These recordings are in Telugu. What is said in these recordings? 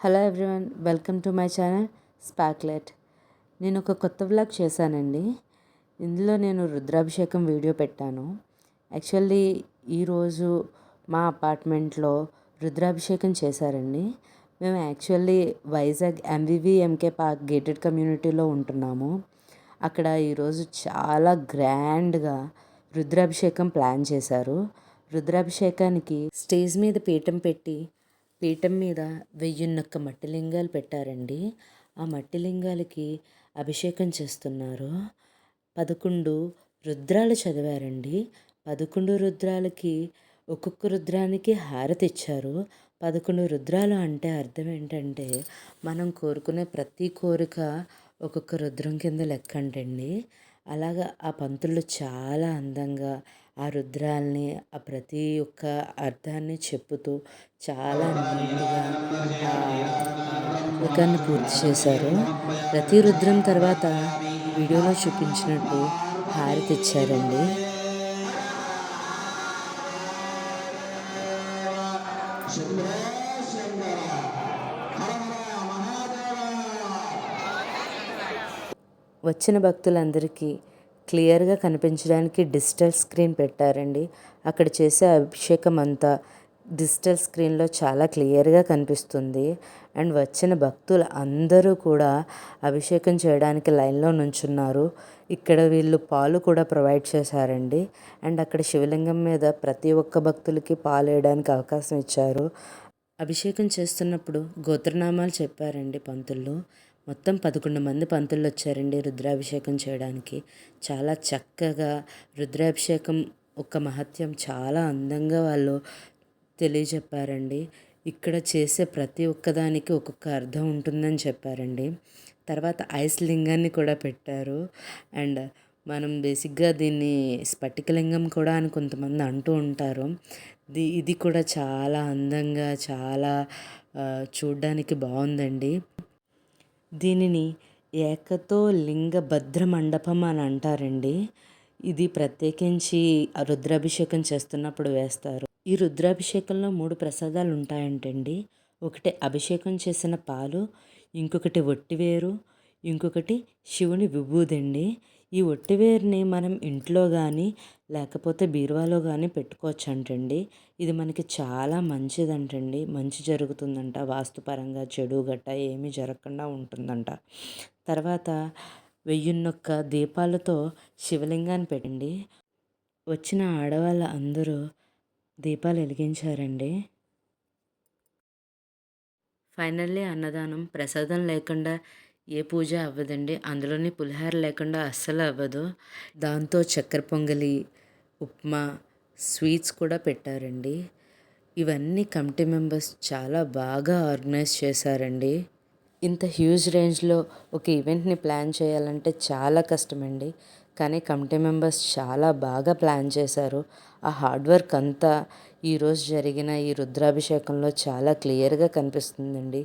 Hello everyone, welcome to my channel Sparklet. నేను ఒక కొత్త వ్లాగ్ చేశానండి. ఇందులో నేను రుద్రాభిషేకం వీడియో పెట్టాను. యాక్చువల్లీ ఈరోజు మా అపార్ట్మెంట్లో రుద్రాభిషేకం చేశారండి. మేము యాక్చువల్లీ వైజాగ్ ఎంవివిఎంకే పార్క్ గేటెడ్ కమ్యూనిటీలో ఉంటున్నాము. అక్కడ ఈరోజు చాలా గ్రాండ్గా రుద్రాభిషేకం ప్లాన్ చేశారు. రుద్రాభిషేకానికి స్టేజ్ మీద పీఠం మీద 1001 మట్టి లింగాలు పెట్టారండి. ఆ మట్టి లింగాలకి అభిషేకం చేస్తున్నారు. 11 రుద్రాలు చదివారండి. 11 రుద్రాలకి ఒక్కొక్క రుద్రానికి హారతి ఇచ్చారు. 11 రుద్రాలు అంటే అర్థం ఏంటంటే మనం కోరుకునే ప్రతి కోరిక ఒక్కొక్క రుద్రం కింద లెక్క అంటండి. అలాగా ఆ పంతులు చాలా అందంగా ఆ రుద్రాల్ని ఆ ప్రతి ఒక్క అర్థాన్ని చెప్పుతూ చాలా నీట్గా అభిషేకాన్ని పూర్తి చేశారు. ప్రతి రుద్రం తర్వాత వీడియోలో చూపించినట్టు హారతి ఇచ్చారండి. వచ్చిన భక్తులందరికీ క్లియర్గా కనిపించడానికి డిజిటల్ స్క్రీన్ పెట్టారండి. అక్కడ చేసే అభిషేకం అంతా డిజిటల్ స్క్రీన్లో చాలా క్లియర్గా కనిపిస్తుంది. అండ్ వచ్చిన భక్తులు అందరూ కూడా అభిషేకం చేయడానికి లైన్లో నుంచున్నారు. ఇక్కడ వీళ్ళు పాలు కూడా ప్రొవైడ్ చేశారండి. అండ్ అక్కడ శివలింగం మీద ప్రతి ఒక్క భక్తులకి పాలు వేయడానికి అవకాశం ఇచ్చారు. అభిషేకం చేస్తున్నప్పుడు గోత్రనామాలు చెప్పారండి పంతులు. మొత్తం 11 మంది పంతులు వచ్చారండి రుద్రాభిషేకం చేయడానికి. చాలా చక్కగా రుద్రాభిషేకం ఒక మహత్యం చాలా అందంగా వాళ్ళు తెలియజెప్పారండి. ఇక్కడ చేసే ప్రతి ఒక్కదానికి ఒక్కొక్క అర్థం ఉంటుందని చెప్పారండి. తర్వాత ఐస్ లింగాన్ని కూడా పెట్టారు. అండ్ మనం బేసిక్గా దీన్ని స్ఫటికలింగం కూడా అని కొంతమంది అంటూ ఉంటారు. ఇది కూడా చాలా అందంగా చాలా చూడ్డానికి బాగుందండి. దీనిని ఏకతో లింగ భద్ర మండపం అని అంటారండి. ఇది ప్రత్యేకించి రుద్రాభిషేకం చేస్తున్నప్పుడు వేస్తారు. ఈ రుద్రాభిషేకంలో 3 ప్రసాదాలు ఉంటాయంటండి. ఒకటి అభిషేకం చేసిన పాలు, ఇంకొకటి ఒట్టివేరు, ఇంకొకటి శివుని విభూదండి. ఈ ఒట్టివేరుని మనం ఇంట్లో కానీ లేకపోతే బీరువాలో కానీ పెట్టుకోవచ్చు అంటండి. ఇది మనకి చాలా మంచిదంటండి. మంచి జరుగుతుందంట. వాస్తుపరంగా చెడు గట్ట ఏమీ జరగకుండా ఉంటుందంట. తర్వాత 1001 దీపాలతో శివలింగాన్ని పెట్టండి. వచ్చిన ఆడవాళ్ళ అందరూ దీపాలు వెలిగించారండి. ఫైనల్లీ అన్నదానం. ప్రసాదం లేకుండా ఏ పూజ అవ్వదండి. అందులోని పులిహార లేకుండా అస్సలు అవ్వదు. దాంతో చక్కెర పొంగలి, ఉప్మా, స్వీట్స్ కూడా పెట్టారండి. ఇవన్నీ కమిటీ మెంబర్స్ చాలా బాగా ఆర్గనైజ్ చేశారండి. ఇంత హ్యూజ్ రేంజ్లో ఒక ఈవెంట్ని ప్లాన్ చేయాలంటే చాలా కష్టమండి. కానీ కమిటీ మెంబర్స్ చాలా బాగా ప్లాన్ చేశారు. ఆ హార్డ్ వర్క్ అంతా ఈరోజు జరిగిన ఈ రుద్రాభిషేకంలో చాలా క్లియర్గా కనిపిస్తుందండి.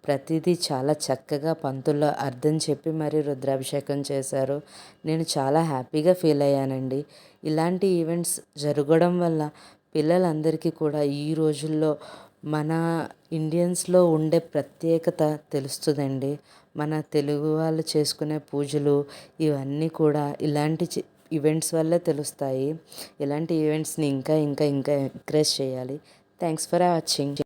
ప్రతిదీ చాలా చక్కగా పంతుల్లో అర్థం చెప్పి మరీ రుద్రాభిషేకం చేశారు. నేను చాలా హ్యాపీగా ఫీల్ అయ్యానండి. ఇలాంటి ఈవెంట్స్ జరగడం వల్ల పిల్లలందరికీ కూడా ఈ రోజుల్లో మన ఇండియన్స్లో ఉండే ప్రత్యేకత తెలుస్తుందండి. మన తెలుగు వాళ్ళు చేసుకునే పూజలు ఇవన్నీ కూడా ఇలాంటి ఈవెంట్స్ వల్లే తెలుస్తాయి. ఇలాంటి ఈవెంట్స్ని ఇంకా ఇంకా ఇంకా ఎంకరేజ్ చేయాలి. Thanks for watching.